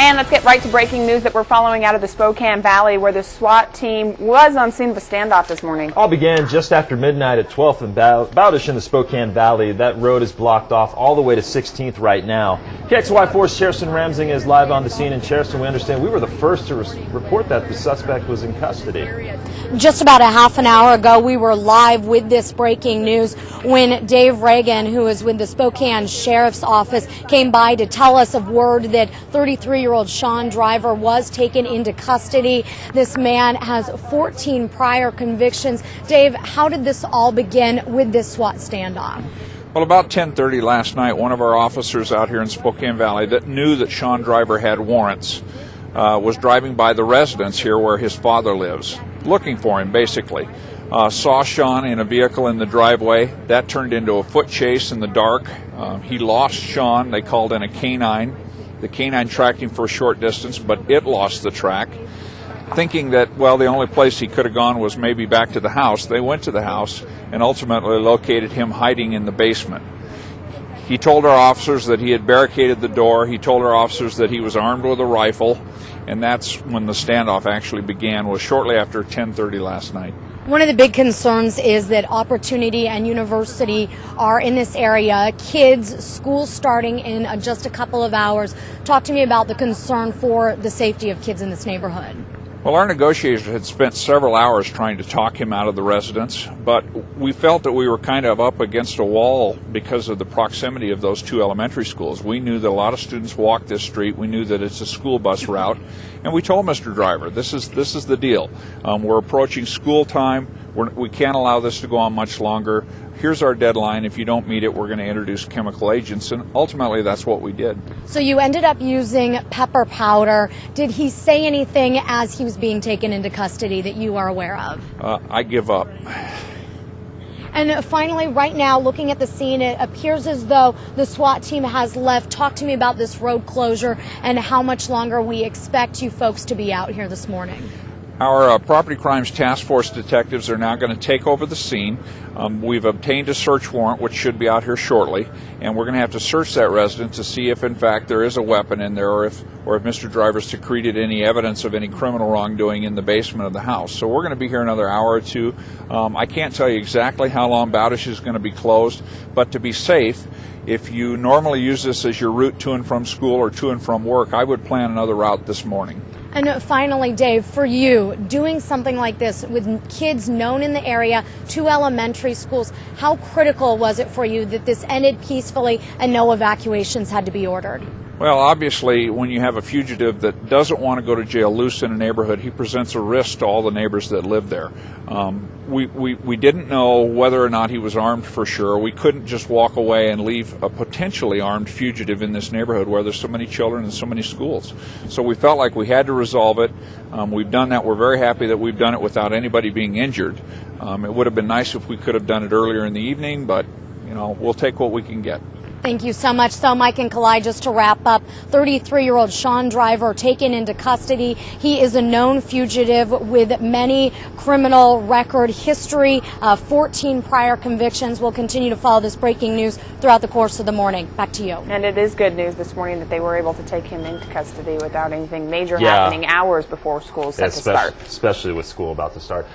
And let's get right to breaking news that we're following out of the Spokane Valley, where the SWAT team was on scene of a standoff this morning. All began just after midnight at 12th and Bowdish in the Spokane Valley. That road is blocked off all the way to 16th right now. KXY4's Cherson Ramsing is live on the scene. And Cherson, we understand we were the first to report that the suspect was in custody. Just about a half an hour ago, we were live with this breaking news when Dave Reagan, who is with the Spokane Sheriff's Office, came by to tell us of word that 33-year-old Sean Driver was taken into custody. This man has 14 prior convictions. Dave, how did this all begin with this SWAT standoff? Well, about 10:30 last night, one of our officers out here in Spokane Valley that knew that Sean Driver had warrants was driving by the residence here where his father lives, looking for him basically. Saw Sean in a vehicle in the driveway. That turned into a foot chase in the dark. He lost Sean. They called in a canine. The canine tracked him for a short distance, but it lost the track. Thinking that, well, the only place he could have gone was maybe back to the house, they went to the house and ultimately located him hiding in the basement. He told our officers that he had barricaded the door. He told our officers that he was armed with a rifle, and that's when the standoff actually began, was shortly after 10:30 last night. One of the big concerns is that Opportunity and University are in this area. Kids, school starting in just a couple of hours. Talk to me about the concern for the safety of kids in this neighborhood. Well, our negotiators had spent several hours trying to talk him out of the residence, but we felt that we were kind of up against a wall because of the proximity of those two elementary schools. We knew that a lot of students walk this street. We knew that it's a school bus route, and we told Mr. Driver, this is the deal. We're approaching school time. We can't allow this to go on much longer. Here's our deadline. If you don't meet it, we're going to introduce chemical agents, and ultimately that's what we did. So you ended up using pepper powder. Did he say anything as he was being taken into custody that you are aware of? I give up. And finally, right now, looking at the scene, it appears as though the SWAT team has left. Talk to me about this road closure and how much longer we expect you folks to be out here this morning. Our Property Crimes Task Force detectives are now going to take over the scene. We've obtained a search warrant, which should be out here shortly, and we're going to have to search that residence to see if, in fact, there is a weapon in there, or if Mr. Driver's secreted any evidence of any criminal wrongdoing in the basement of the house. So we're going to be here another hour or two. I can't tell you exactly how long Bowdish is going to be closed, but to be safe, if you normally use this as your route to and from school or to and from work, I would plan another route this morning. And finally, Dave, for you, doing something like this with kids known in the area, two elementary schools, how critical was it for you that this ended peacefully and no evacuations had to be ordered? Well, obviously, when you have a fugitive that doesn't want to go to jail loose in a neighborhood, he presents a risk to all the neighbors that live there. We didn't know whether or not he was armed for sure. We couldn't just walk away and leave a potentially armed fugitive in this neighborhood where there's so many children and so many schools. So we felt like we had to resolve it. We've done that. We're very happy that we've done it without anybody being injured. It would have been nice if we could have done it earlier in the evening, but we'll take what we can get. Thank you so much. So, Mike and Kalai, just to wrap up, 33-year-old Sean Driver taken into custody. He is a known fugitive with many criminal record history, 14 prior convictions. We'll continue to follow this breaking news throughout the course of the morning. Back to you. And it is good news this morning that they were able to take him into custody without anything major happening hours before school set to start. Especially with school about to start.